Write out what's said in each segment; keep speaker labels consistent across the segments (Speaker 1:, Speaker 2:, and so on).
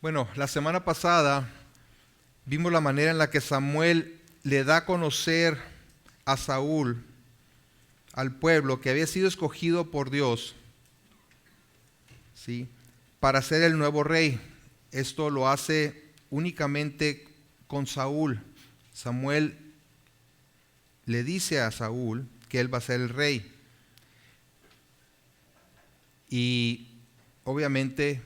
Speaker 1: Bueno, la semana pasada vimos la manera en la que Samuel le da a conocer a Saúl, al pueblo, que había sido escogido por Dios, ¿sí?, para ser el nuevo rey. Esto lo hace únicamente con Saúl. Samuel le dice a Saúl que él va a ser el rey. Y obviamente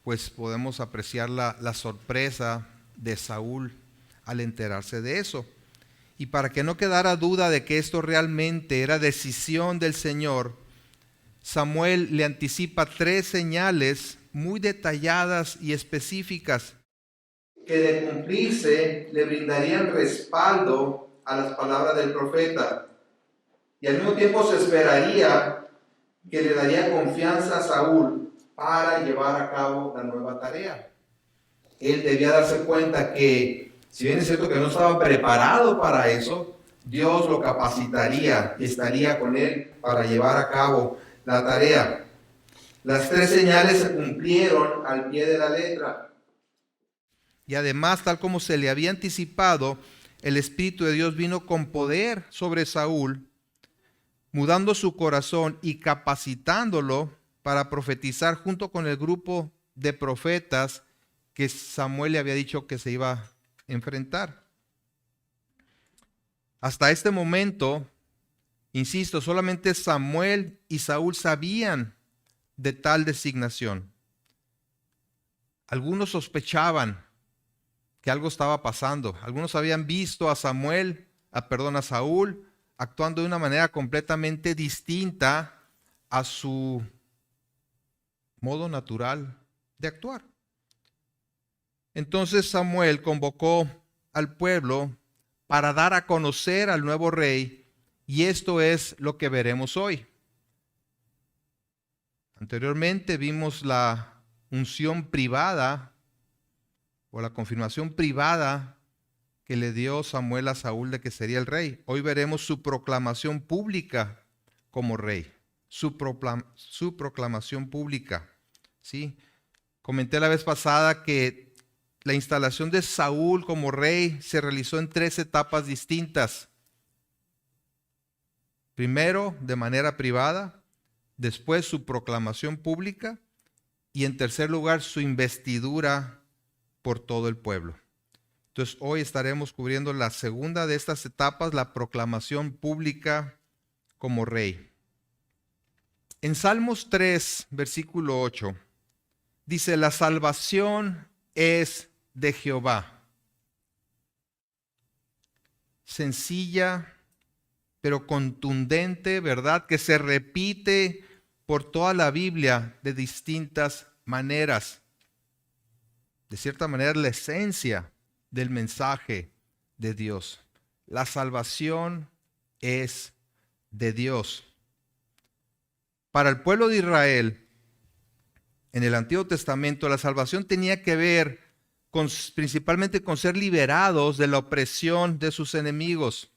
Speaker 1: pues podemos apreciar la sorpresa de Saúl al enterarse de eso. Y para que no quedara duda de que esto realmente era decisión del Señor, Samuel le anticipa 3 señales muy detalladas y específicas que de cumplirse le brindarían respaldo a las palabras del profeta. Y al mismo tiempo se esperaría que le daría confianza a Saúl para llevar a cabo la nueva tarea. Él debía darse cuenta que, si bien es cierto que no estaba preparado para eso, Dios lo capacitaría y estaría con él para llevar a cabo la tarea. Las 3 señales se cumplieron al pie de la letra. Y además, tal como se le había anticipado, el Espíritu de Dios vino con poder sobre Saúl, mudando su corazón y capacitándolo para profetizar junto con el grupo de profetas que Samuel le había dicho que se iba a enfrentar. Hasta este momento, insisto, solamente Samuel y Saúl sabían de tal designación. Algunos sospechaban que algo estaba pasando. Algunos habían visto a Saúl actuando de una manera completamente distinta a su modo natural de actuar. Entonces Samuel convocó al pueblo para dar a conocer al nuevo rey, y esto es lo que veremos hoy. Anteriormente vimos la unción privada o la confirmación privada que le dio Samuel a Saúl de que sería el rey. Hoy veremos su proclamación pública como rey, su proclamación pública, ¿sí? Comenté la vez pasada que la instalación de Saúl como rey se realizó en 3 etapas distintas. Primero, de manera privada, después su proclamación pública y en tercer lugar su investidura por todo el pueblo. Entonces hoy estaremos cubriendo la segunda de estas etapas, la proclamación pública como rey. En Salmos 3, versículo 8, dice: la salvación es de Jehová. Sencilla, pero contundente, ¿verdad?, que se repite por toda la Biblia de distintas maneras. De cierta manera, la esencia del mensaje de Dios. La salvación es de Dios. Para el pueblo de Israel, en el Antiguo Testamento, la salvación tenía que ver principalmente con ser liberados de la opresión de sus enemigos.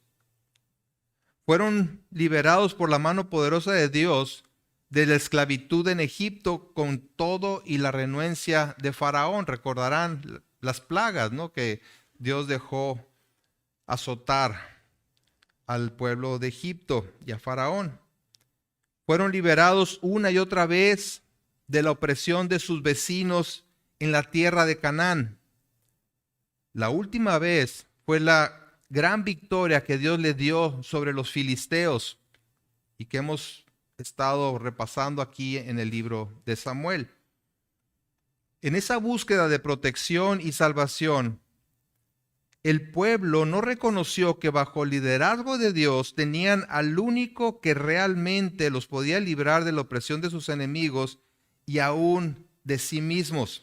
Speaker 1: Fueron liberados por la mano poderosa de Dios de la esclavitud en Egipto con todo y la renuencia de Faraón. Recordarán las plagas, ¿no?, que Dios dejó azotar al pueblo de Egipto y a Faraón. Fueron liberados una y otra vez de la opresión de sus vecinos en la tierra de Canaán. La última vez fue la gran victoria que Dios le dio sobre los filisteos y que hemos estado repasando aquí en el libro de Samuel. En esa búsqueda de protección y salvación, el pueblo no reconoció que bajo el liderazgo de Dios tenían al único que realmente los podía librar de la opresión de sus enemigos y aún de sí mismos.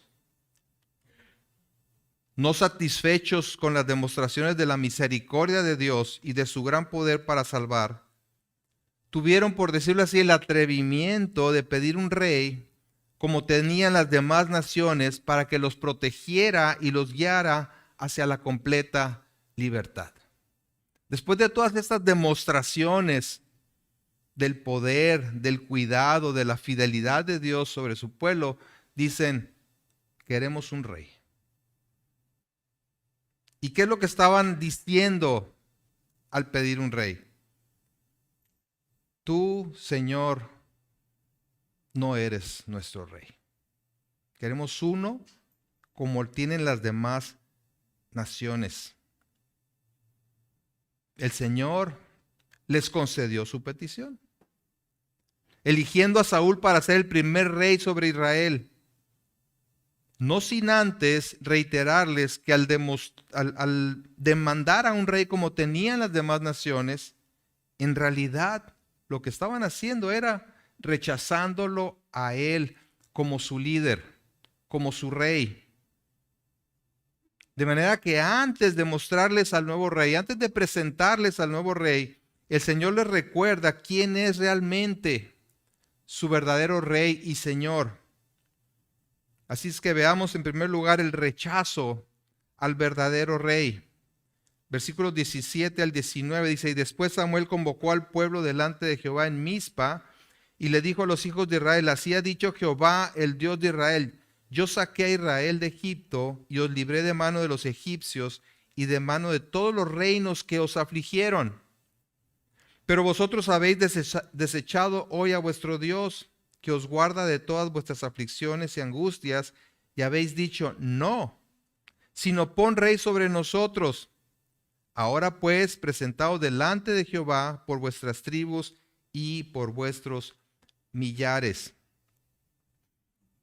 Speaker 1: No satisfechos con las demostraciones de la misericordia de Dios y de su gran poder para salvar, tuvieron, por decirlo así, el atrevimiento de pedir un rey como tenían las demás naciones para que los protegiera y los guiara hacia la completa libertad. Después de todas estas demostraciones del poder, del cuidado, de la fidelidad de Dios sobre su pueblo, dicen: queremos un rey. ¿Y qué es lo que estaban diciendo al pedir un rey? Tú, Señor, no eres nuestro rey. Queremos uno como tienen las demás naciones. El Señor les concedió su petición, eligiendo a Saúl para ser el primer rey sobre Israel. No sin antes reiterarles que al demandar a un rey como tenían las demás naciones, en realidad lo que estaban haciendo era rechazándolo a él como su líder, como su rey. De manera que antes de mostrarles al nuevo rey, antes de presentarles al nuevo rey, el Señor les recuerda quién es realmente su verdadero rey y Señor. Así es que veamos en primer lugar el rechazo al verdadero rey. Versículos 17 al 19 dice: y después Samuel convocó al pueblo delante de Jehová en Mizpa y le dijo a los hijos de Israel: así ha dicho Jehová, el Dios de Israel: yo saqué a Israel de Egipto y os libré de mano de los egipcios y de mano de todos los reinos que os afligieron. Pero vosotros habéis desechado hoy a vuestro Dios, que os guarda de todas vuestras aflicciones y angustias, y habéis dicho: no, sino pon rey sobre nosotros. Ahora pues, presentaos delante de Jehová por vuestras tribus y por vuestros millares.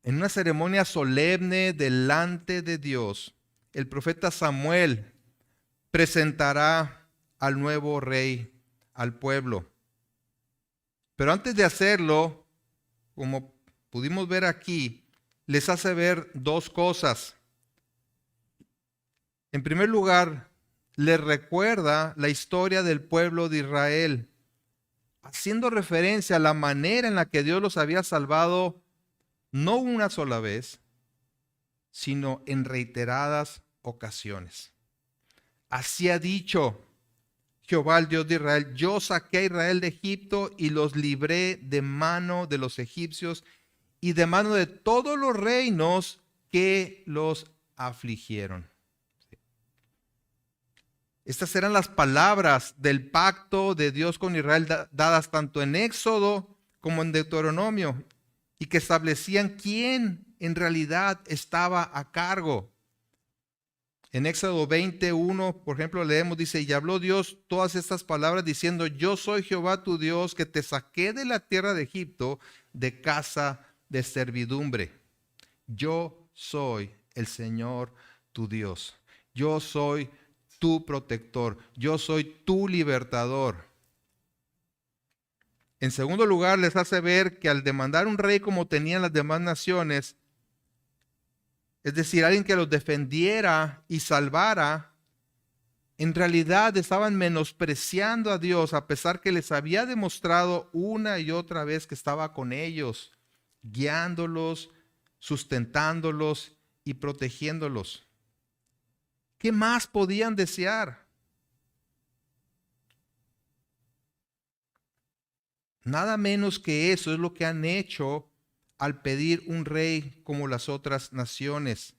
Speaker 1: En una ceremonia solemne delante de Dios, el profeta Samuel presentará al nuevo rey al pueblo. Pero antes de hacerlo, como pudimos ver aquí, les hace ver dos cosas. En primer lugar, les recuerda la historia del pueblo de Israel, haciendo referencia a la manera en la que Dios los había salvado, no una sola vez, sino en reiteradas ocasiones. Así ha dicho Jehová, el Dios de Israel: yo saqué a Israel de Egipto y los libré de mano de los egipcios y de mano de todos los reinos que los afligieron. Estas eran las palabras del pacto de Dios con Israel dadas tanto en Éxodo como en Deuteronomio, y que establecían quién en realidad estaba a cargo. En Éxodo 21, por ejemplo, leemos, dice: y habló Dios todas estas palabras diciendo: yo soy Jehová tu Dios, que te saqué de la tierra de Egipto, de casa de servidumbre. Yo soy el Señor tu Dios. Yo soy tu protector. Yo soy tu libertador. En segundo lugar, les hace ver que al demandar un rey como tenían las demás naciones, es decir, alguien que los defendiera y salvara, en realidad estaban menospreciando a Dios, a pesar que les había demostrado una y otra vez que estaba con ellos, guiándolos, sustentándolos y protegiéndolos. ¿Qué más podían desear? Nada menos que eso es lo que han hecho al pedir un rey como las otras naciones.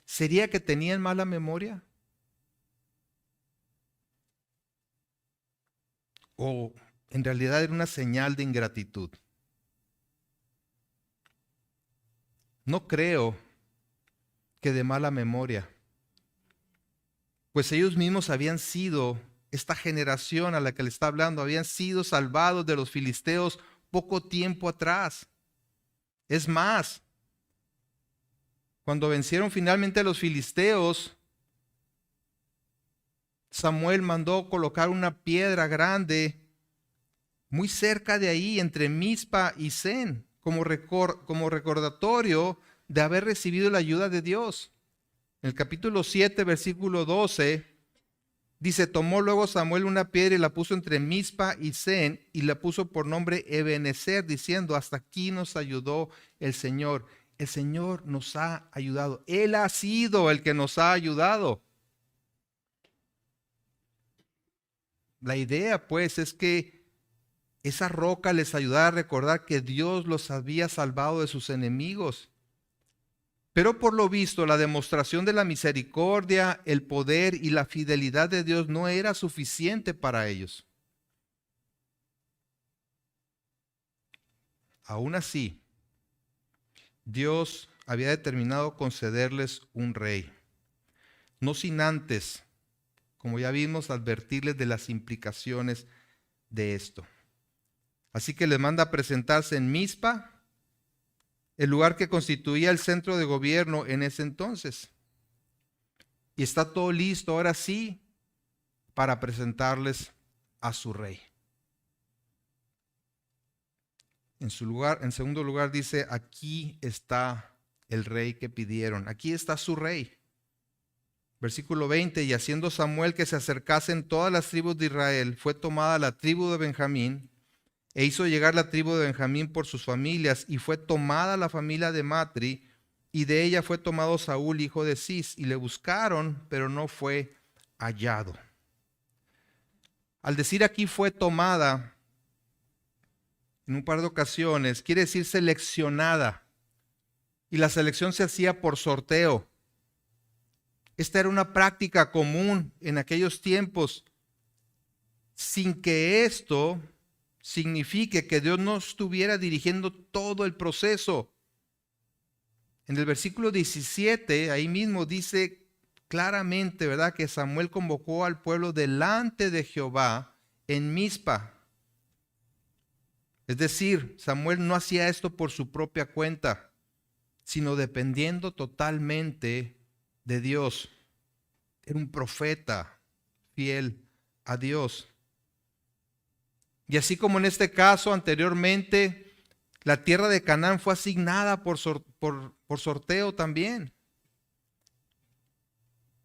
Speaker 1: ¿Sería que tenían mala memoria? ¿O en realidad era una señal de ingratitud? No creo que de mala memoria, pues ellos mismos habían sido, esta generación a la que le está hablando, habían sido salvados de los filisteos poco tiempo atrás. Es más, cuando vencieron finalmente a los filisteos, Samuel mandó colocar una piedra grande muy cerca de ahí, entre Mizpa y Sen, como recordatorio de haber recibido la ayuda de Dios. En el capítulo 7, versículo 12, dice: tomó luego Samuel una piedra y la puso entre Mizpa y Sen, y la puso por nombre Ebenezer, diciendo: hasta aquí nos ayudó el Señor. El Señor nos ha ayudado. Él ha sido el que nos ha ayudado. La idea, pues, es que esa roca les ayudara a recordar que Dios los había salvado de sus enemigos. Pero por lo visto, la demostración de la misericordia, el poder y la fidelidad de Dios no era suficiente para ellos. Aún así, Dios había determinado concederles un rey, no sin antes, como ya vimos, advertirles de las implicaciones de esto. Así que les manda a presentarse en Mizpa, el lugar que constituía el centro de gobierno en ese entonces. Y está todo listo, ahora sí, para presentarles a su rey. En segundo lugar dice, aquí está el rey que pidieron, aquí está su rey. Versículo 20, y haciendo Samuel que se acercasen todas las tribus de Israel, fue tomada la tribu de Benjamín, e hizo llegar la tribu de Benjamín por sus familias, y fue tomada la familia de Matri, y de ella fue tomado Saúl, hijo de Cis, y le buscaron, pero no fue hallado. Al decir aquí fue tomada, en un par de ocasiones, quiere decir seleccionada, y la selección se hacía por sorteo. Esta era una práctica común en aquellos tiempos, sin que esto signifique que Dios no estuviera dirigiendo todo el proceso. En el versículo 17, ahí mismo dice claramente, ¿verdad?, que Samuel convocó al pueblo delante de Jehová en Mizpa. Es decir, Samuel no hacía esto por su propia cuenta, sino dependiendo totalmente de Dios. Era un profeta fiel a Dios. Y así como en este caso anteriormente, la tierra de Canaán fue asignada por sorteo también.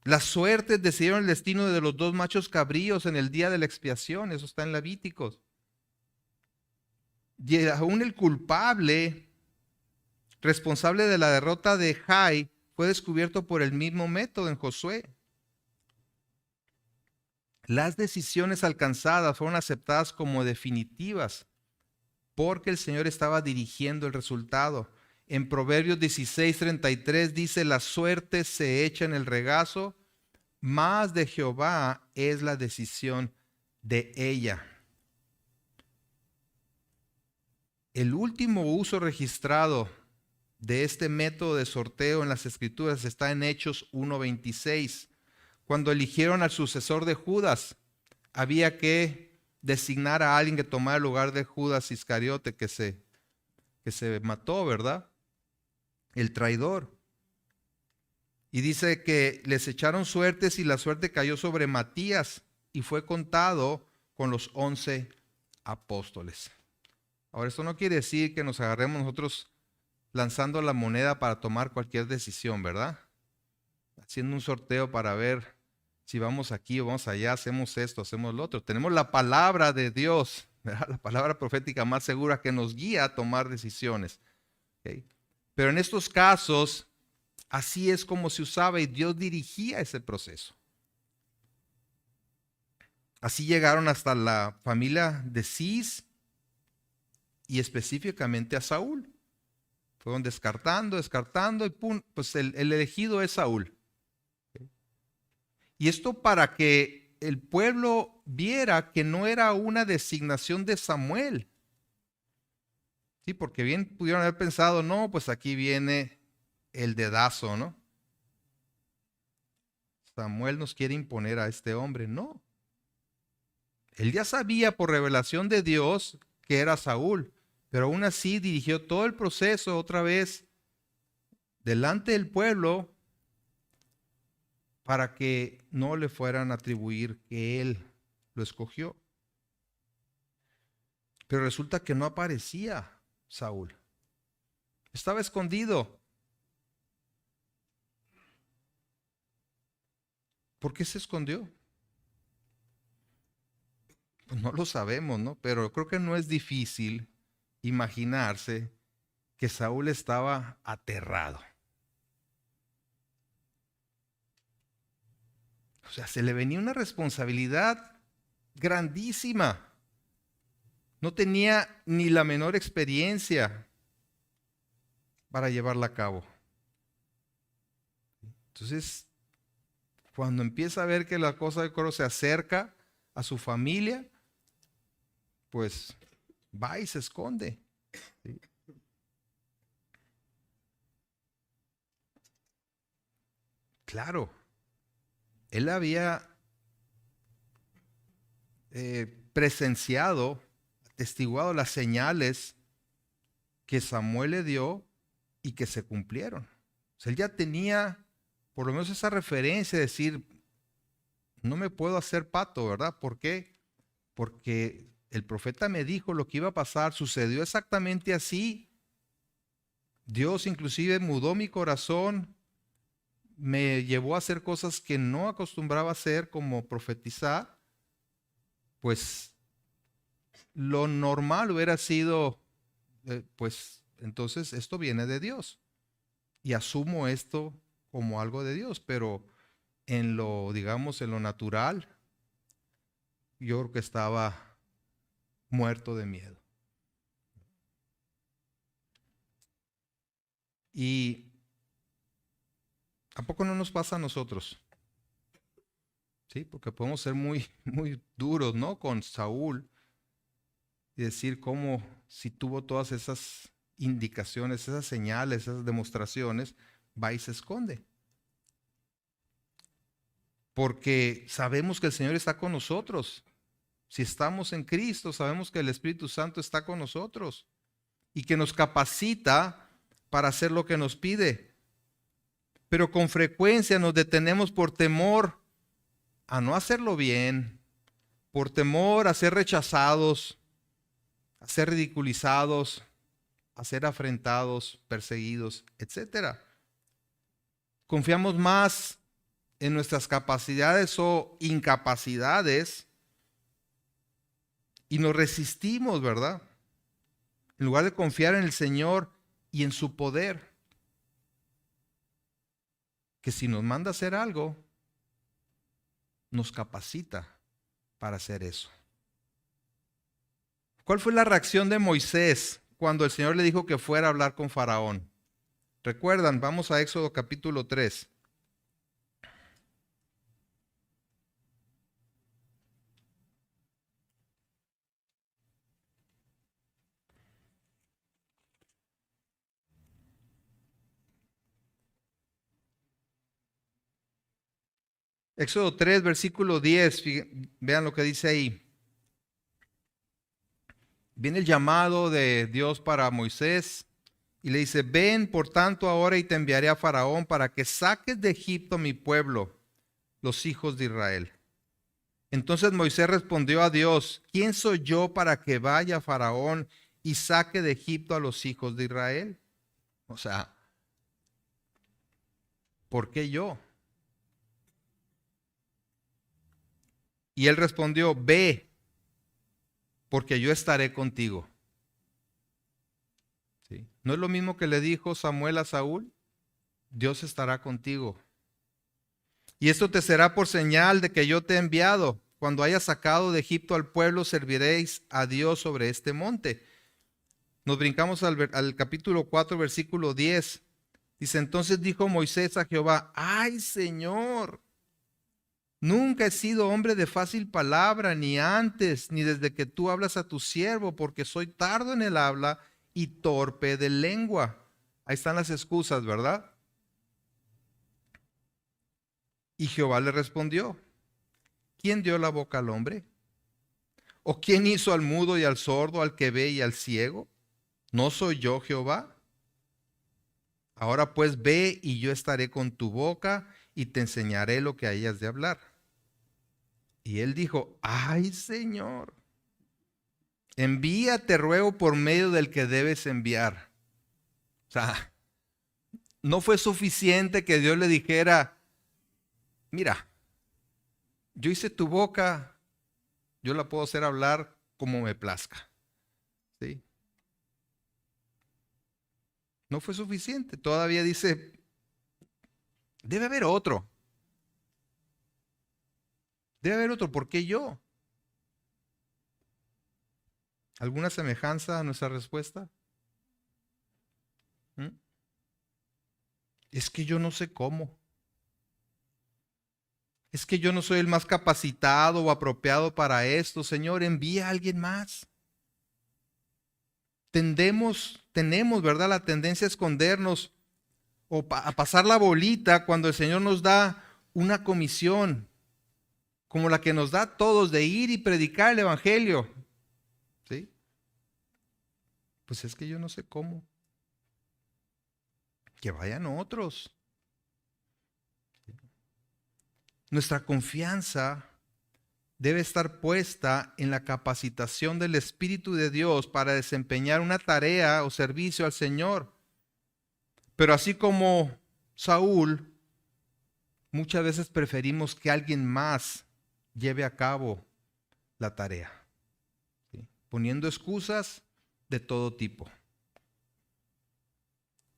Speaker 1: Las suertes decidieron el destino de los dos machos cabríos en el día de la expiación. Eso está en Levíticos. Y aún el culpable, responsable de la derrota de Jai, fue descubierto por el mismo método en Josué. Las decisiones alcanzadas fueron aceptadas como definitivas porque el Señor estaba dirigiendo el resultado. En Proverbios 16:33 dice, la suerte se echa en el regazo, mas de Jehová es la decisión de ella. El último uso registrado de este método de sorteo en las Escrituras está en Hechos 1:26. Cuando eligieron al sucesor de Judas, había que designar a alguien que tomara el lugar de Judas Iscariote, que se mató, ¿verdad? El traidor. Y dice que les echaron suertes y la suerte cayó sobre Matías y fue contado con los 11 apóstoles. Ahora, esto no quiere decir que nos agarremos nosotros lanzando la moneda para tomar cualquier decisión, ¿verdad? Haciendo un sorteo para ver si vamos aquí o vamos allá, hacemos esto, hacemos lo otro. Tenemos la palabra de Dios, ¿verdad? La palabra profética más segura que nos guía a tomar decisiones. ¿Okay? Pero en estos casos, así es como se usaba y Dios dirigía ese proceso. Así llegaron hasta la familia de Cis y específicamente a Saúl. Fueron descartando y pum, pues el elegido es Saúl. Y esto para que el pueblo viera que no era una designación de Samuel. Sí, porque bien pudieron haber pensado, no, pues aquí viene el dedazo, ¿no? Samuel nos quiere imponer a este hombre. No. Él ya sabía por revelación de Dios que era Saúl, pero aún así dirigió todo el proceso otra vez delante del pueblo para que no le fueran a atribuir que él lo escogió. Pero resulta que no aparecía Saúl. Estaba escondido. ¿Por qué se escondió? Pues no lo sabemos, ¿no? Pero creo que no es difícil imaginarse que Saúl estaba aterrado. O sea, se le venía una responsabilidad grandísima. No tenía ni la menor experiencia para llevarla a cabo. Entonces, cuando empieza a ver que la cosa de coro se acerca a su familia, pues va y se esconde. ¿Sí? Claro, él había presenciado, atestiguado las señales que Samuel le dio y que se cumplieron. O sea, él ya tenía por lo menos esa referencia de decir, no me puedo hacer pato, ¿verdad? ¿Por qué? Porque el profeta me dijo lo que iba a pasar, sucedió exactamente así. Dios inclusive mudó mi corazón, me llevó a hacer cosas que no acostumbraba a hacer, como profetizar. Pues lo normal hubiera sido, pues entonces esto viene de Dios. Y asumo esto como algo de Dios, pero en lo, digamos, en lo natural, yo creo que estaba muerto de miedo. ¿Y a poco no nos pasa a nosotros? Sí, porque podemos ser muy, muy duros, ¿no? Con Saúl y decir cómo si tuvo todas esas indicaciones, esas señales, esas demostraciones, va y se esconde. Porque sabemos que el Señor está con nosotros. Si estamos en Cristo, sabemos que el Espíritu Santo está con nosotros y que nos capacita para hacer lo que nos pide. Pero con frecuencia nos detenemos por temor a no hacerlo bien, por temor a ser rechazados, a ser ridiculizados, a ser afrentados, perseguidos, etc. Confiamos más en nuestras capacidades o incapacidades y nos resistimos, ¿verdad? En lugar de confiar en el Señor y en su poder, que si nos manda a hacer algo, nos capacita para hacer eso. ¿Cuál fue la reacción de Moisés cuando el Señor le dijo que fuera a hablar con Faraón? ¿Recuerdan? Vamos a Éxodo capítulo 3. Éxodo 3, versículo 10, vean lo que dice ahí. Viene el llamado de Dios para Moisés y le dice, ven por tanto ahora y te enviaré a Faraón para que saques de Egipto a mi pueblo, los hijos de Israel. Entonces Moisés respondió a Dios, ¿quién soy yo para que vaya a Faraón y saque de Egipto a los hijos de Israel? O sea, ¿por qué yo? Y él respondió, ve, porque yo estaré contigo. ¿Sí? ¿No es lo mismo que le dijo Samuel a Saúl? Dios estará contigo. Y esto te será por señal de que yo te he enviado. Cuando hayas sacado de Egipto al pueblo, serviréis a Dios sobre este monte. Nos brincamos al capítulo 4, versículo 10. Dice, entonces dijo Moisés a Jehová, ay Señor, nunca he sido hombre de fácil palabra, ni antes, ni desde que tú hablas a tu siervo, porque soy tardo en el habla y torpe de lengua. Ahí están las excusas, ¿verdad? Y Jehová le respondió, ¿quién dio la boca al hombre? ¿O quién hizo al mudo y al sordo, al que ve y al ciego? ¿No soy yo Jehová? Ahora pues ve y yo estaré con tu boca y te enseñaré lo que hayas de hablar. Y él dijo, ay Señor, envíate ruego por medio del que debes enviar. O sea, no fue suficiente que Dios le dijera, mira, yo hice tu boca, yo la puedo hacer hablar como me plazca. ¿Sí? No fue suficiente. Todavía dice, debe haber otro. Debe haber otro. ¿Por qué yo? ¿Alguna semejanza a nuestra respuesta? ¿Mm? Es que yo no sé cómo. Es que yo no soy el más capacitado o apropiado para esto. Señor, envía a alguien más. Tenemos, ¿verdad?, la tendencia a escondernos o a pasar la bolita cuando el Señor nos da una comisión, como la que nos da a todos, de ir y predicar el Evangelio. ¿Sí? Pues es que yo no sé cómo. Que vayan otros. Nuestra confianza debe estar puesta en la capacitación del Espíritu de Dios para desempeñar una tarea o servicio al Señor. Pero así como Saúl, muchas veces preferimos que alguien más lleve a cabo la tarea, ¿sí?, poniendo excusas de todo tipo.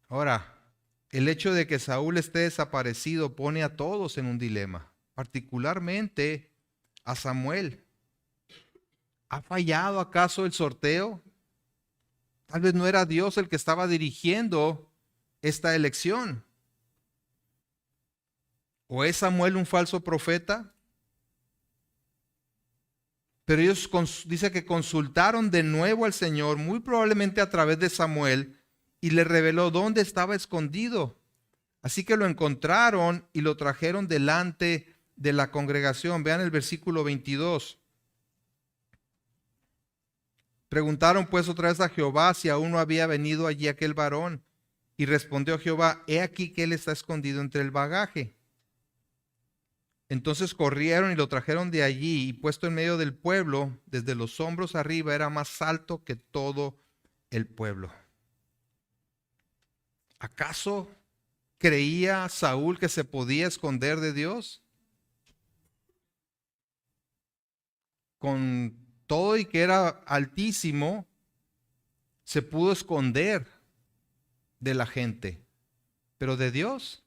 Speaker 1: Ahora, el hecho de que Saúl esté desaparecido pone a todos en un dilema, particularmente a Samuel. ¿Ha fallado acaso el sorteo? Tal vez no era Dios el que estaba dirigiendo esta elección. ¿O es Samuel un falso profeta? Pero ellos dice que consultaron de nuevo al Señor, muy probablemente a través de Samuel, y le reveló dónde estaba escondido. Así que lo encontraron y lo trajeron delante de la congregación. Vean el versículo 22. Preguntaron pues otra vez a Jehová si aún no había venido allí aquel varón. Y respondió Jehová: he aquí que él está escondido entre el bagaje. Entonces corrieron y lo trajeron de allí, y puesto en medio del pueblo, desde los hombros arriba, era más alto que todo el pueblo. ¿Acaso creía Saúl que se podía esconder de Dios? Con todo y que era altísimo, se pudo esconder de la gente, pero de Dios,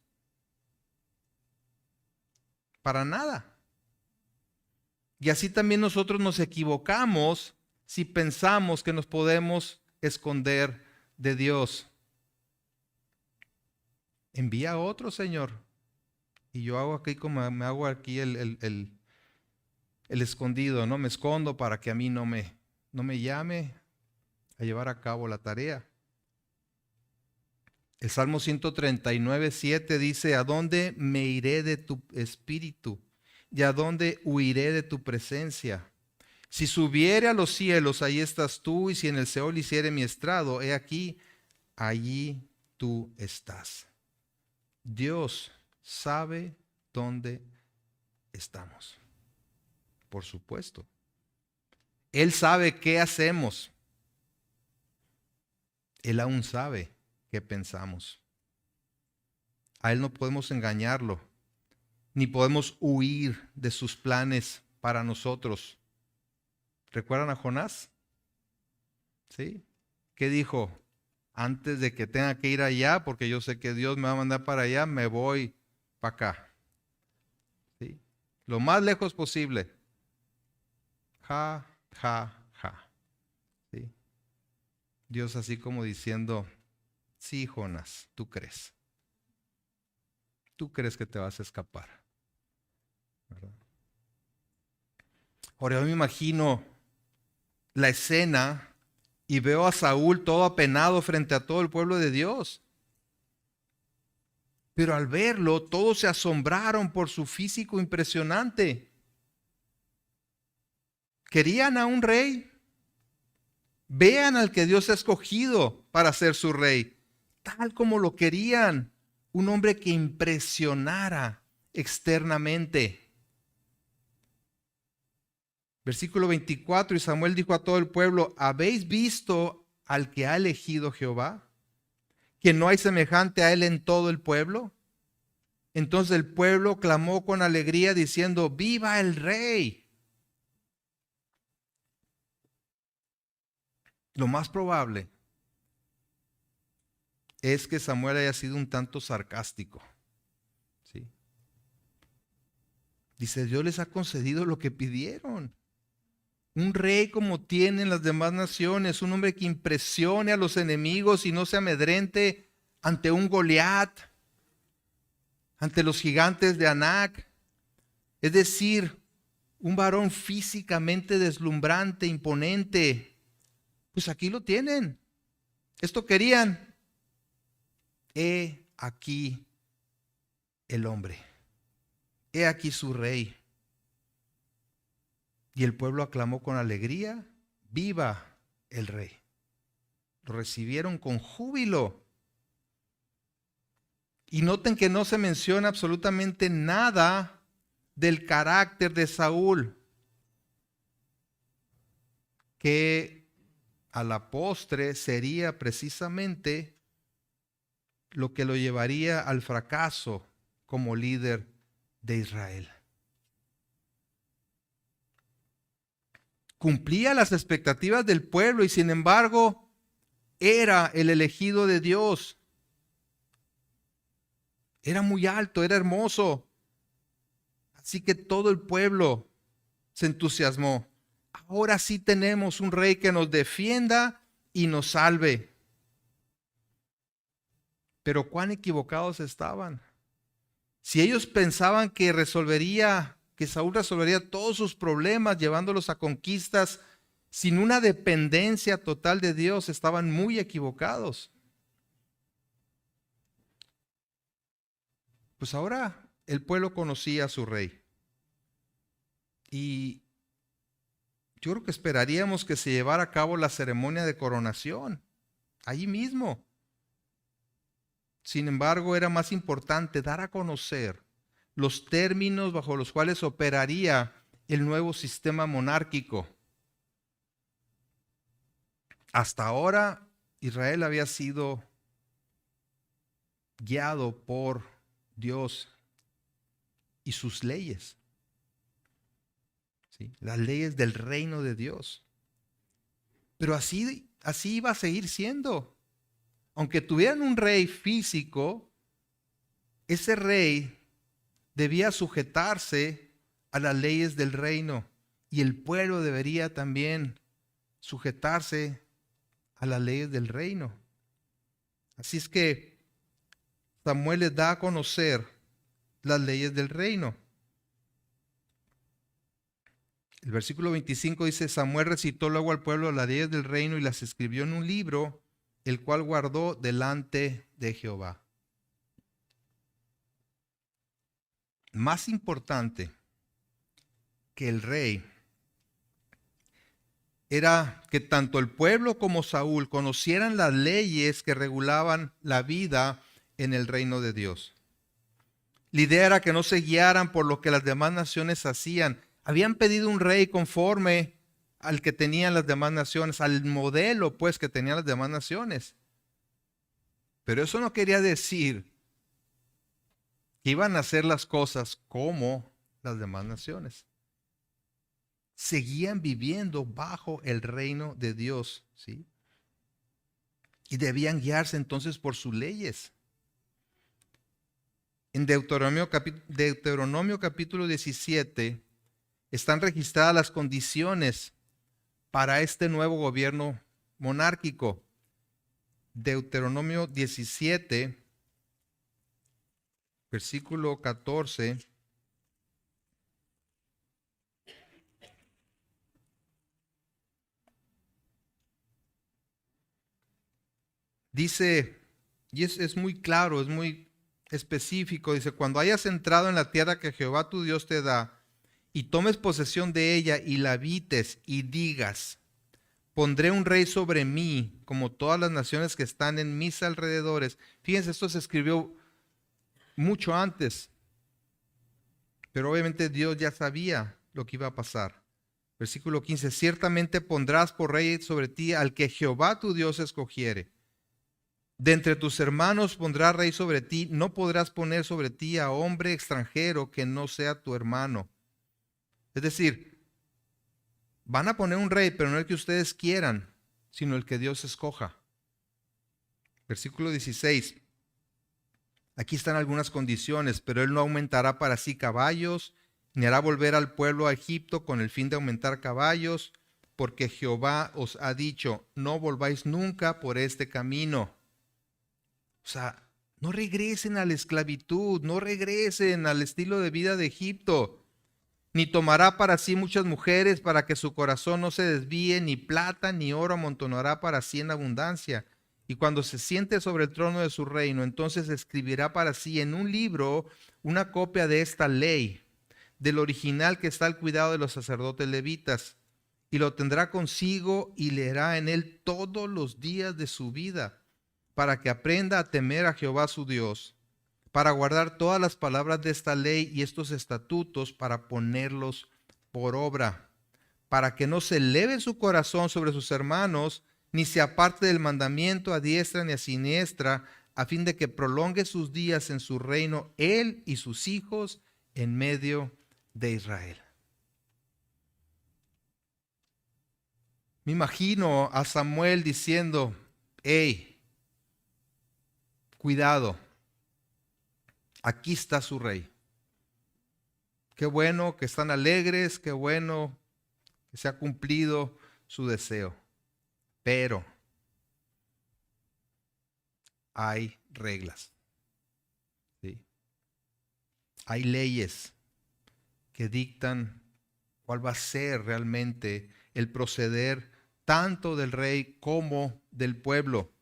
Speaker 1: para nada. Y así también nosotros nos equivocamos si pensamos que nos podemos esconder de Dios. Envía a otro, Señor. Y yo hago aquí como me hago aquí el escondido, ¿no? Me escondo para que a mí no me llame a llevar a cabo la tarea. El Salmo 139:7 dice: ¿a dónde me iré de tu espíritu? ¿Y a dónde huiré de tu presencia? Si subiere a los cielos, ahí estás tú, y si en el Seol hiciere mi estrado, he aquí, allí tú estás. Dios sabe dónde estamos. Por supuesto. Él sabe qué hacemos. Él aún sabe qué pensamos. A Él no podemos engañarlo, ni podemos huir de sus planes para nosotros. ¿Recuerdan a Jonás? ¿Sí? ¿Qué dijo? Antes de que tenga que ir allá, porque yo sé que Dios me va a mandar para allá, me voy para acá. ¿Sí? Lo más lejos posible. Ja, ja, ja. ¿Sí? Dios así como diciendo: sí, Jonás, tú crees. Tú crees que te vas a escapar, ¿verdad? Ahora yo me imagino la escena y veo a Saúl todo apenado frente a todo el pueblo de Dios. Pero al verlo, todos se asombraron por su físico impresionante. ¿Querían a un rey? Vean al que Dios ha escogido para ser su rey, tal como lo querían, un hombre que impresionara externamente. Versículo 24, y Samuel dijo a todo el pueblo: ¿habéis visto al que ha elegido Jehová? ¿Que no hay semejante a él en todo el pueblo? Entonces el pueblo clamó con alegría diciendo: ¡viva el rey! Lo más probable es que Samuel haya sido un tanto sarcástico. ¿Sí? Dice: Dios les ha concedido lo que pidieron. Un rey como tienen las demás naciones, un hombre que impresione a los enemigos y no se amedrente ante un Goliat, ante los gigantes de Anac. Es decir, un varón físicamente deslumbrante, imponente. Pues aquí lo tienen. Esto querían. He aquí el hombre. He aquí su rey. Y el pueblo aclamó con alegría: viva el rey. Lo recibieron con júbilo. Y noten que no se menciona absolutamente nada del carácter de Saúl, que a la postre sería precisamente lo que lo llevaría al fracaso como líder de Israel. Cumplía las expectativas del pueblo y sin embargo era el elegido de Dios. Era muy alto, era hermoso. Así que todo el pueblo se entusiasmó. Ahora sí tenemos un rey que nos defienda y nos salve. Pero cuán equivocados estaban. Si ellos pensaban que Saúl resolvería todos sus problemas llevándolos a conquistas sin una dependencia total de Dios, estaban muy equivocados. Pues ahora el pueblo conocía a su rey. Y yo creo que esperaríamos que se llevara a cabo la ceremonia de coronación, allí mismo. Sin embargo, era más importante dar a conocer los términos bajo los cuales operaría el nuevo sistema monárquico. Hasta ahora, Israel había sido guiado por Dios y sus leyes. ¿Sí? Las leyes del reino de Dios. Pero así iba a seguir siendo. Aunque tuvieran un rey físico, ese rey debía sujetarse a las leyes del reino y el pueblo debería también sujetarse a las leyes del reino. Así es que Samuel les da a conocer las leyes del reino. El versículo 25 dice: Samuel recitó luego al pueblo las leyes del reino y las escribió en un libro, el cual guardó delante de Jehová. Más importante que el rey era que tanto el pueblo como Saúl conocieran las leyes que regulaban la vida en el reino de Dios. La idea era que no se guiaran por lo que las demás naciones hacían. Habían pedido un rey conforme al que tenían las demás naciones, al modelo pues que tenían las demás naciones. Pero eso no quería decir que iban a hacer las cosas como las demás naciones. Seguían viviendo bajo el reino de Dios, ¿sí? Y debían guiarse entonces por sus leyes. En Deuteronomio capítulo 17 están registradas las condiciones para este nuevo gobierno monárquico. Deuteronomio 17, versículo 14. Dice, y es muy claro, es muy específico, dice: cuando hayas entrado en la tierra que Jehová tu Dios te da, y tomes posesión de ella y la habites y digas: pondré un rey sobre mí, como todas las naciones que están en mis alrededores. Fíjense, esto se escribió mucho antes, pero obviamente Dios ya sabía lo que iba a pasar. Versículo 15: ciertamente pondrás por rey sobre ti al que Jehová tu Dios escogiere. De entre tus hermanos pondrá rey sobre ti, no podrás poner sobre ti a hombre extranjero que no sea tu hermano. Es decir, van a poner un rey, pero no el que ustedes quieran, sino el que Dios escoja. Versículo 16. Aquí están algunas condiciones: pero él no aumentará para sí caballos, ni hará volver al pueblo a Egipto con el fin de aumentar caballos, porque Jehová os ha dicho: no volváis nunca por este camino. O sea, no regresen a la esclavitud, no regresen al estilo de vida de Egipto. Ni tomará para sí muchas mujeres para que su corazón no se desvíe, ni plata ni oro amontonará para sí en abundancia. Y cuando se siente sobre el trono de su reino, entonces escribirá para sí en un libro una copia de esta ley, del original que está al cuidado de los sacerdotes levitas, y lo tendrá consigo y leerá en él todos los días de su vida, para que aprenda a temer a Jehová su Dios, para guardar todas las palabras de esta ley y estos estatutos, para ponerlos por obra, para que no se eleve su corazón sobre sus hermanos, ni se aparte del mandamiento a diestra ni a siniestra, a fin de que prolongue sus días en su reino, él y sus hijos en medio de Israel. Me imagino a Samuel diciendo: hey, cuidado, aquí está su rey. Qué bueno que están alegres, qué bueno que se ha cumplido su deseo. Pero hay reglas, ¿sí? Hay leyes que dictan cuál va a ser realmente el proceder tanto del rey como del pueblo.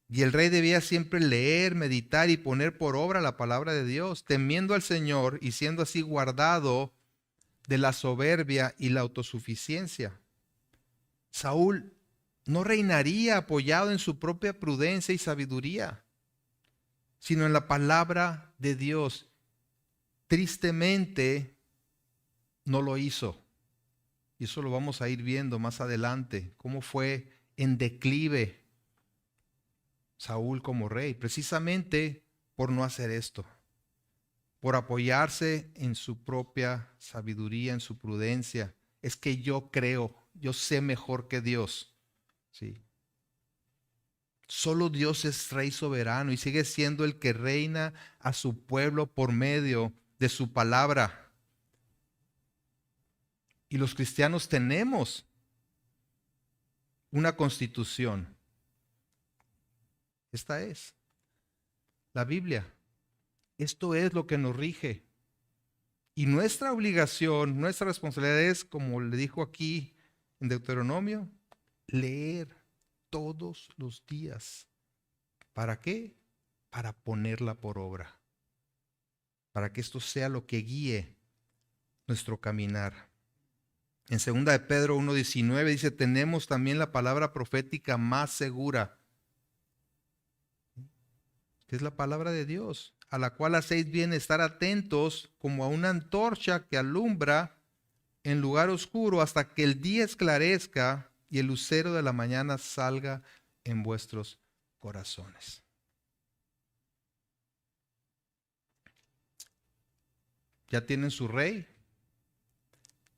Speaker 1: Y el rey debía siempre leer, meditar y poner por obra la palabra de Dios, temiendo al Señor y siendo así guardado de la soberbia y la autosuficiencia. Saúl no reinaría apoyado en su propia prudencia y sabiduría, sino en la palabra de Dios. Tristemente no lo hizo. Y eso lo vamos a ir viendo más adelante, cómo fue en declive Saúl como rey, precisamente por no hacer esto, por apoyarse en su propia sabiduría, en su prudencia. Es que yo creo, yo sé mejor que Dios. Sí. Solo Dios es rey soberano y sigue siendo el que reina a su pueblo por medio de su palabra. Y los cristianos tenemos una constitución. Esta es la Biblia. Esto es lo que nos rige. Y nuestra obligación, nuestra responsabilidad es, como le dijo aquí en Deuteronomio, leer todos los días. ¿Para qué? Para ponerla por obra. Para que esto sea lo que guíe nuestro caminar. En 2 de Pedro 1:19 dice: tenemos también la palabra profética más segura, que es la palabra de Dios, a la cual hacéis bien estar atentos como a una antorcha que alumbra en lugar oscuro hasta que el día esclarezca y el lucero de la mañana salga en vuestros corazones. Ya tienen su rey,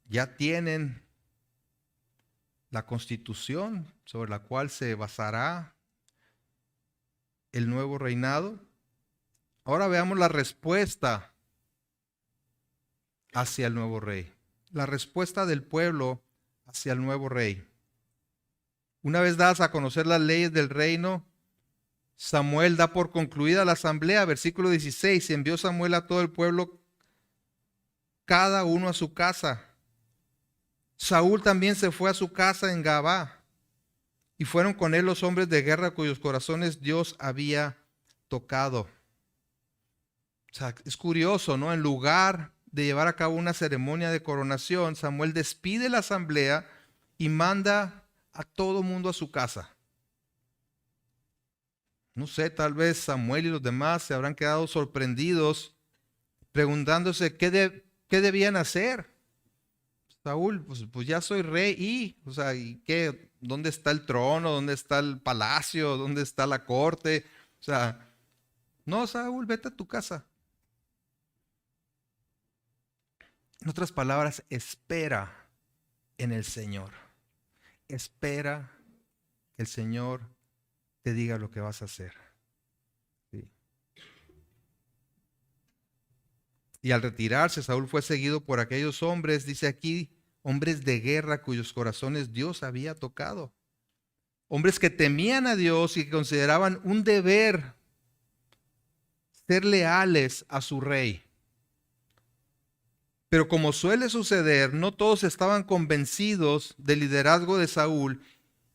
Speaker 1: ya tienen la constitución sobre la cual se basará el nuevo reinado. Ahora veamos la respuesta hacia el nuevo rey. La respuesta del pueblo hacia el nuevo rey. Una vez dadas a conocer las leyes del reino, Samuel da por concluida la asamblea. Versículo 16. Envió Samuel a todo el pueblo, cada uno a su casa. Saúl también se fue a su casa en Gabá, y fueron con él los hombres de guerra cuyos corazones Dios había tocado. O sea, es curioso, ¿no? En lugar de llevar a cabo una ceremonia de coronación, Samuel despide la asamblea y manda a todo mundo a su casa. No sé, tal vez Samuel y los demás se habrán quedado sorprendidos, preguntándose qué debían hacer. Saúl, pues ya soy rey ¿y qué? ¿Dónde está el trono? ¿Dónde está el palacio? ¿Dónde está la corte? O sea, no, Saúl, vete a tu casa. En otras palabras, espera en el Señor. Espera que el Señor te diga lo que vas a hacer. ¿Sí? Y al retirarse, Saúl fue seguido por aquellos hombres, dice aquí, hombres de guerra cuyos corazones Dios había tocado. Hombres que temían a Dios y que consideraban un deber ser leales a su rey. Pero como suele suceder, no todos estaban convencidos del liderazgo de Saúl,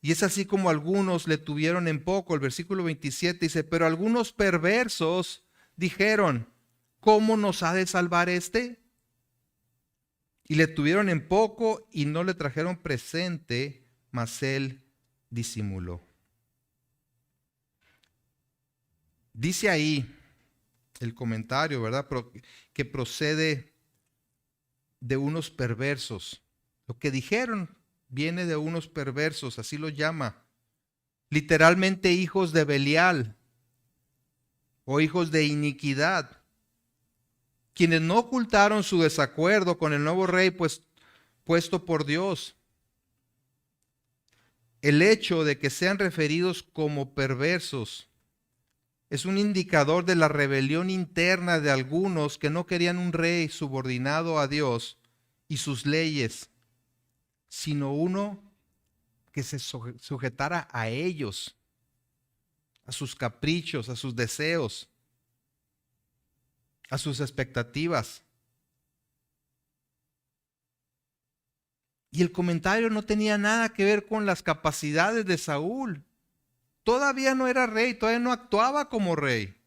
Speaker 1: y es así como algunos le tuvieron en poco. El versículo 27 dice, pero algunos perversos dijeron, ¿cómo nos ha de salvar este? Y le tuvieron en poco y no le trajeron presente, mas él disimuló. Dice ahí el comentario, ¿verdad? Que procede de unos perversos. Lo que dijeron viene de unos perversos, así lo llama. Literalmente hijos de Belial o hijos de iniquidad, quienes no ocultaron su desacuerdo con el nuevo rey puesto por Dios. El hecho de que sean referidos como perversos es un indicador de la rebelión interna de algunos que no querían un rey subordinado a Dios y sus leyes, sino uno que se sujetara a ellos, a sus caprichos, a sus deseos, a sus expectativas. Y el comentario no tenía nada que ver con las capacidades de Saúl. Todavía no era rey, todavía no actuaba como rey.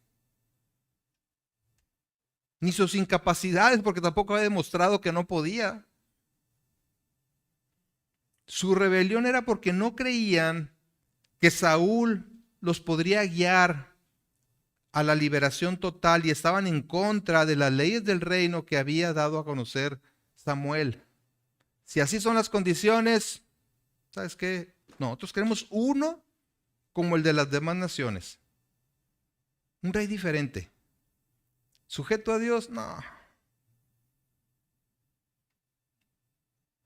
Speaker 1: Ni sus incapacidades, porque tampoco había demostrado que no podía. Su rebelión era porque no creían que Saúl los podría guiar a la liberación total y estaban en contra de las leyes del reino que había dado a conocer Samuel. Si así son las condiciones, ¿sabes qué? Nosotros queremos uno como el de las demás naciones. Un rey diferente. ¿Sujeto a Dios? No.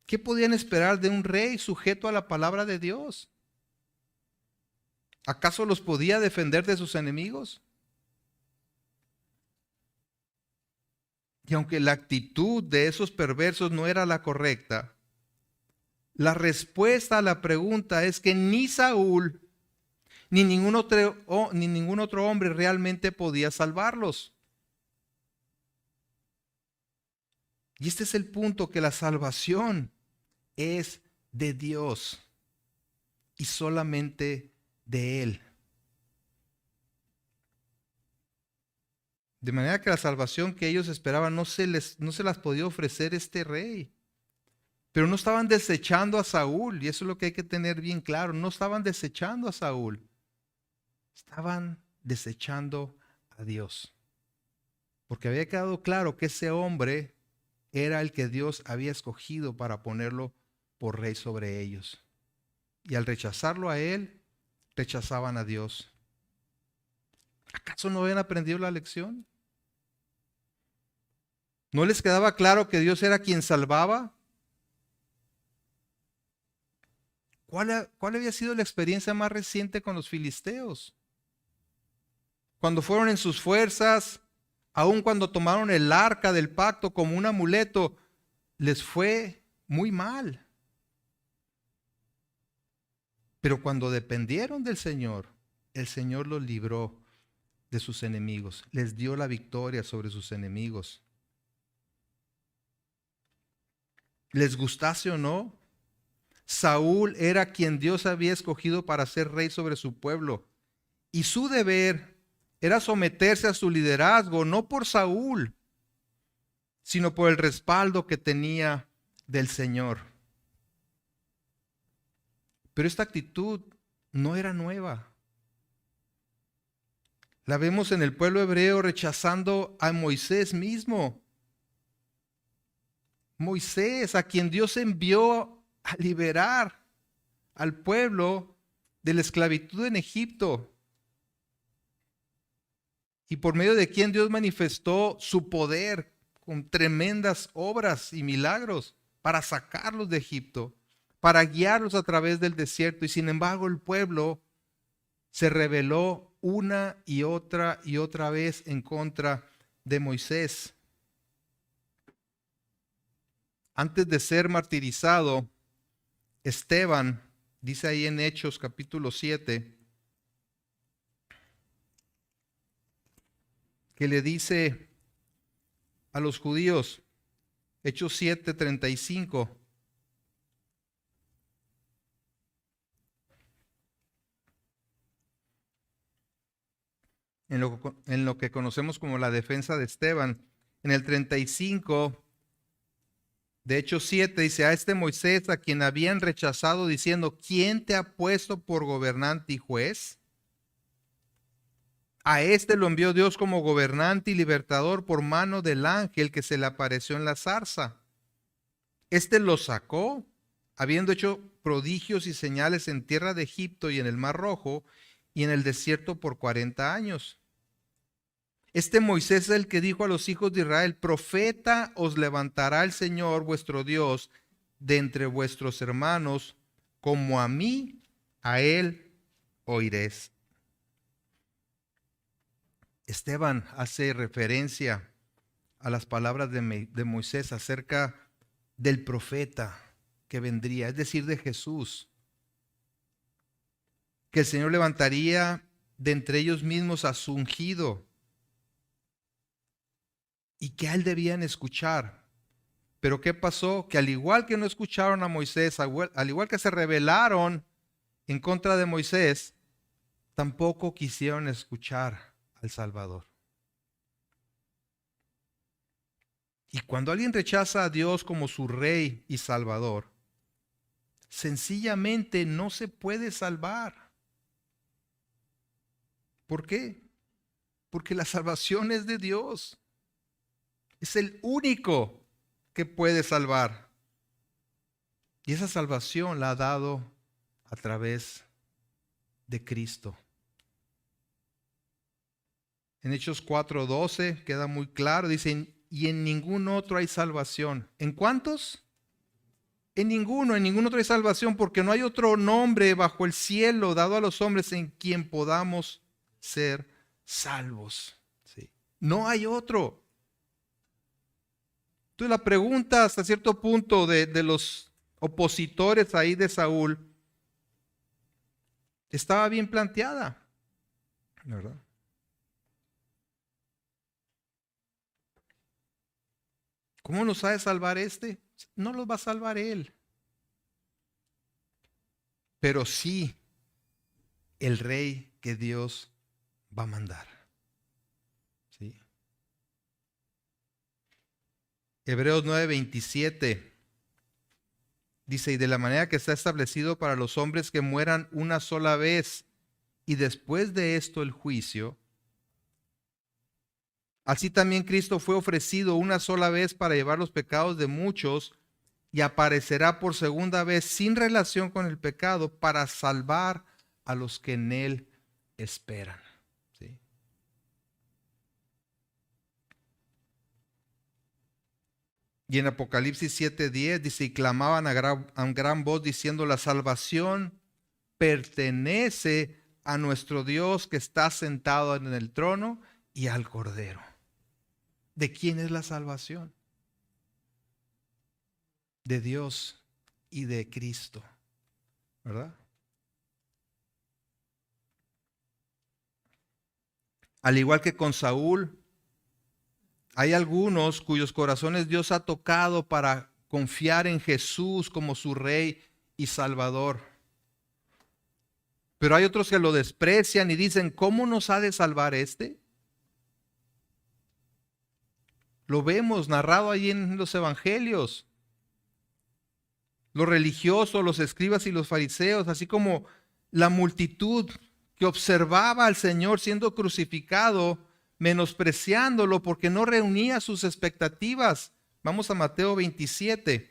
Speaker 1: ¿Qué podían esperar de un rey sujeto a la palabra de Dios? ¿Acaso los podía defender de sus enemigos? Y aunque la actitud de esos perversos no era la correcta, la respuesta a la pregunta es que ni Saúl ni ningún otro hombre realmente podía salvarlos. Y este es el punto, que la salvación es de Dios y solamente de Él. De manera que la salvación que ellos esperaban no se las podía ofrecer este rey. Pero no estaban desechando a Saúl, y eso es lo que hay que tener bien claro. No estaban desechando a Saúl, estaban desechando a Dios. Porque había quedado claro que ese hombre era el que Dios había escogido para ponerlo por rey sobre ellos. Y al rechazarlo a él, rechazaban a Dios. ¿Acaso no habían aprendido la lección? ¿No les quedaba claro que Dios era quien salvaba? ¿Cuál había sido la experiencia más reciente con los filisteos? Cuando fueron en sus fuerzas, aun cuando tomaron el arca del pacto como un amuleto, les fue muy mal. Pero cuando dependieron del Señor, el Señor los libró de sus enemigos, les dio la victoria sobre sus enemigos. Les gustase o no, Saúl era quien Dios había escogido para ser rey sobre su pueblo. Y su deber era someterse a su liderazgo, no por Saúl, sino por el respaldo que tenía del Señor. Pero esta actitud no era nueva. La vemos en el pueblo hebreo rechazando a Moisés mismo. Moisés, a quien Dios envió a liberar al pueblo de la esclavitud en Egipto, y por medio de quien Dios manifestó su poder con tremendas obras y milagros para sacarlos de Egipto, para guiarlos a través del desierto. Y sin embargo el pueblo se rebeló una y otra vez en contra de Moisés. Antes de ser martirizado, Esteban, dice ahí en Hechos capítulo 7, que le dice a los judíos: Hechos 7:35. En lo que conocemos como la defensa de Esteban. En el 35 de Hechos 7 dice, a este Moisés a quien habían rechazado diciendo, ¿quién te ha puesto por gobernante y juez? A este lo envió Dios como gobernante y libertador por mano del ángel que se le apareció en la zarza. Este lo sacó, habiendo hecho prodigios y señales en tierra de Egipto y en el Mar Rojo y en el desierto por 40 años. Este Moisés es el que dijo a los hijos de Israel, profeta os levantará el Señor vuestro Dios de entre vuestros hermanos, como a mí, a él oiréis. Esteban hace referencia a las palabras de Moisés acerca del profeta que vendría, es decir, de Jesús, que el Señor levantaría de entre ellos mismos a su ungido y que a él debían escuchar. Pero ¿qué pasó? Que al igual que no escucharon a Moisés, al igual que se rebelaron en contra de Moisés, tampoco quisieron escuchar al Salvador. Y cuando alguien rechaza a Dios como su Rey y Salvador, sencillamente no se puede salvar. ¿Por qué? Porque la salvación es de Dios. Es el único que puede salvar. Y esa salvación la ha dado a través de Cristo. En Hechos 4:12 queda muy claro, dicen, y en ningún otro hay salvación. ¿En cuántos? En ningún otro hay salvación, porque no hay otro nombre bajo el cielo dado a los hombres en quien podamos ser salvos. ¿Sí? No hay otro. Entonces la pregunta hasta cierto punto de los opositores ahí de Saúl estaba bien planteada, ¿verdad? ¿Cómo nos ha de salvar este? No los va a salvar él. Pero sí el rey que Dios va a mandar. ¿Sí? Hebreos 9:27 dice, y de la manera que está establecido para los hombres que mueran una sola vez y después de esto el juicio, así también Cristo fue ofrecido una sola vez para llevar los pecados de muchos y aparecerá por segunda vez sin relación con el pecado para salvar a los que en él esperan. ¿Sí? Y en Apocalipsis 7:10 dice, y clamaban a gran voz diciendo, la salvación pertenece a nuestro Dios que está sentado en el trono y al Cordero. ¿De quién es la salvación? De Dios y de Cristo, ¿verdad? Al igual que con Saúl, hay algunos cuyos corazones Dios ha tocado para confiar en Jesús como su Rey y Salvador. Pero hay otros que lo desprecian y dicen, ¿cómo nos ha de salvar este? Lo vemos narrado ahí en los evangelios. Los religiosos, los escribas y los fariseos, así como la multitud que observaba al Señor siendo crucificado, menospreciándolo porque no reunía sus expectativas. Vamos a Mateo 27.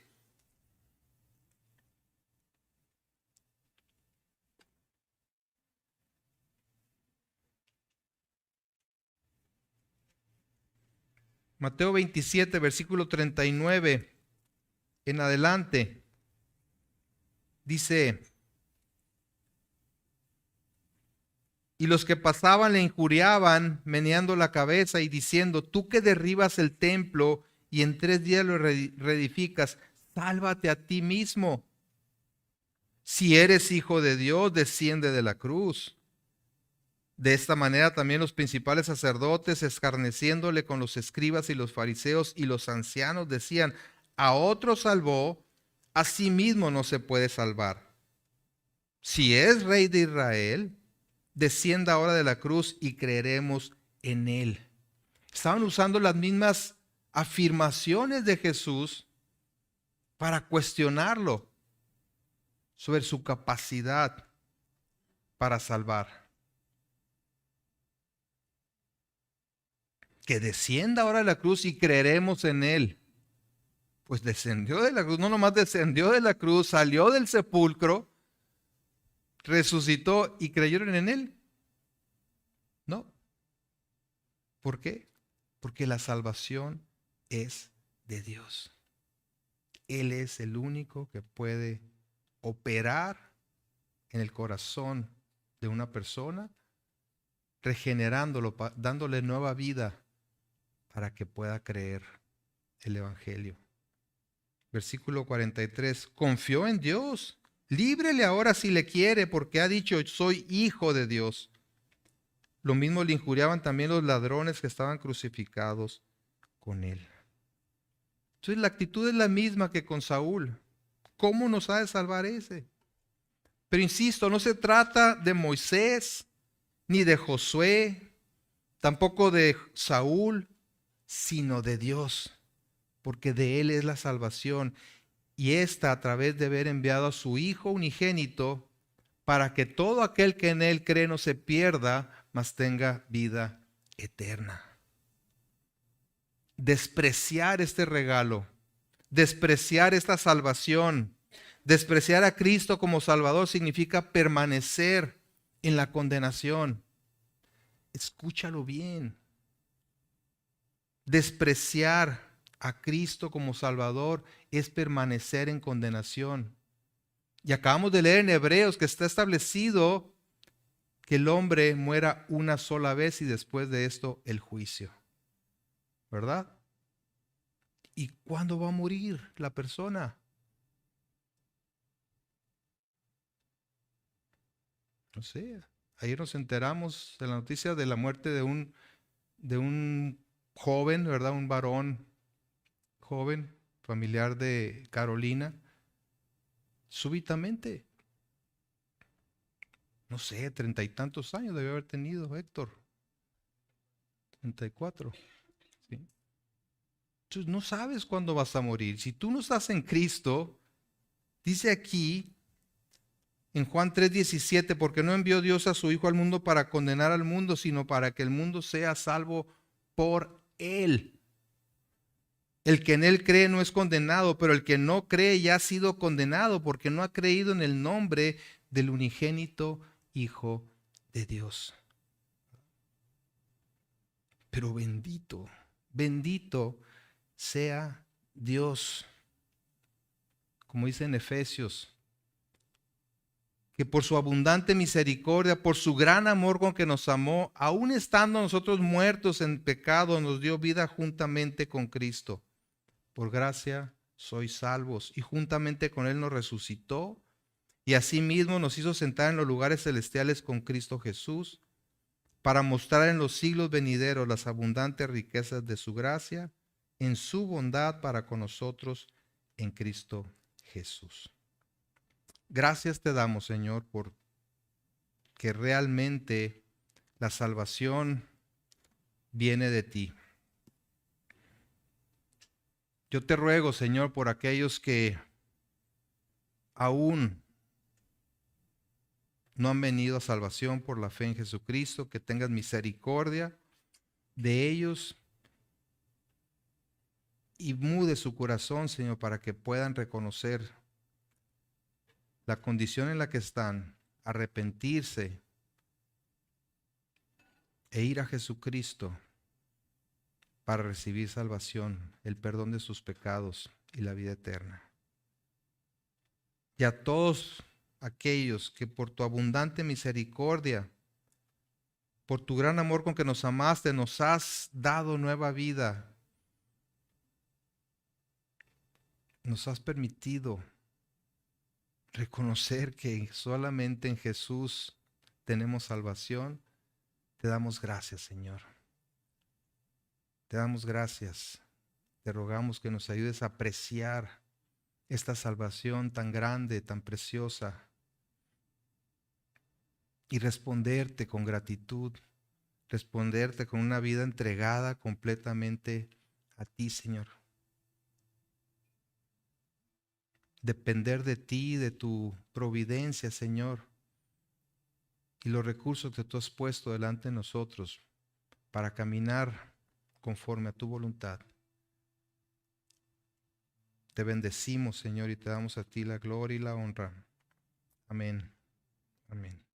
Speaker 1: Mateo 27, versículo 39 en adelante. Dice, y los que pasaban le injuriaban, meneando la cabeza y diciendo, tú que derribas el templo y en 3 días lo reedificas, sálvate a ti mismo. Si eres hijo de Dios, desciende de la cruz. De esta manera también los principales sacerdotes, escarneciéndole con los escribas y los fariseos y los ancianos, decían, a otro salvó, a sí mismo no se puede salvar. Si es Rey de Israel, descienda ahora de la cruz y creeremos en él. Estaban usando las mismas afirmaciones de Jesús para cuestionarlo sobre su capacidad para salvar. Que descienda ahora de la cruz y creeremos en él. Pues descendió de la cruz, no nomás descendió de la cruz, salió del sepulcro, resucitó y creyeron en él. No. ¿Por qué? Porque la salvación es de Dios. Él es el único que puede operar en el corazón de una persona, regenerándolo, dándole nueva vida para que pueda creer el Evangelio. Versículo 43, confió en Dios, líbrele ahora si le quiere, porque ha dicho, soy hijo de Dios. Lo mismo le injuriaban también los ladrones que estaban crucificados con él. Entonces la actitud es la misma que con Saúl. ¿Cómo nos ha de salvar ese? Pero insisto, no se trata de Moisés, ni de Josué, tampoco de Saúl, sino de Dios, porque de Él es la salvación. Y esta a través de haber enviado a su Hijo unigénito, para que todo aquel que en Él cree no se pierda, mas tenga vida eterna. Despreciar este regalo, despreciar esta salvación, despreciar a Cristo como Salvador significa permanecer en la condenación. Escúchalo bien. Despreciar a Cristo como Salvador es permanecer en condenación. Y acabamos de leer en Hebreos que está establecido que el hombre muera una sola vez y después de esto el juicio. ¿Verdad? ¿Y cuándo va a morir la persona? No sé. Ayer nos enteramos de la noticia de la muerte de un joven, ¿verdad? Un varón joven, familiar de Carolina, súbitamente. No sé, 30 y tantos años debe haber tenido Héctor. 34. ¿Sí? Entonces no sabes cuándo vas a morir. Si tú no estás en Cristo, dice aquí en Juan 3:17, porque no envió Dios a su Hijo al mundo para condenar al mundo, sino para que el mundo sea salvo por él. El que en él cree no es condenado, pero el que no cree ya ha sido condenado porque no ha creído en el nombre del unigénito Hijo de Dios. Pero bendito, bendito sea Dios, como dice en Efesios, que por su abundante misericordia, por su gran amor con que nos amó, aun estando nosotros muertos en pecado, nos dio vida juntamente con Cristo. Por gracia sois salvos, y juntamente con Él nos resucitó, y asimismo nos hizo sentar en los lugares celestiales con Cristo Jesús, para mostrar en los siglos venideros las abundantes riquezas de su gracia, en su bondad para con nosotros en Cristo Jesús. Gracias te damos, Señor, por que realmente la salvación viene de ti. Yo te ruego, Señor, por aquellos que aún no han venido a salvación por la fe en Jesucristo, que tengas misericordia de ellos y mude su corazón, Señor, para que puedan reconocer la condición en la que están, arrepentirse e ir a Jesucristo para recibir salvación, el perdón de sus pecados y la vida eterna. Y a todos aquellos que por tu abundante misericordia, por tu gran amor con que nos amaste, nos has dado nueva vida, nos has permitido reconocer que solamente en Jesús tenemos salvación. Te damos gracias, Señor. Te damos gracias Te rogamos que nos ayudes a apreciar esta salvación tan grande, tan preciosa, y responderte con gratitud, responderte con una vida entregada completamente a ti, Señor. Depender de ti, de tu providencia, Señor, y los recursos que tú has puesto delante de nosotros para caminar conforme a tu voluntad. Te bendecimos, Señor, y te damos a ti la gloria y la honra. Amén. Amén.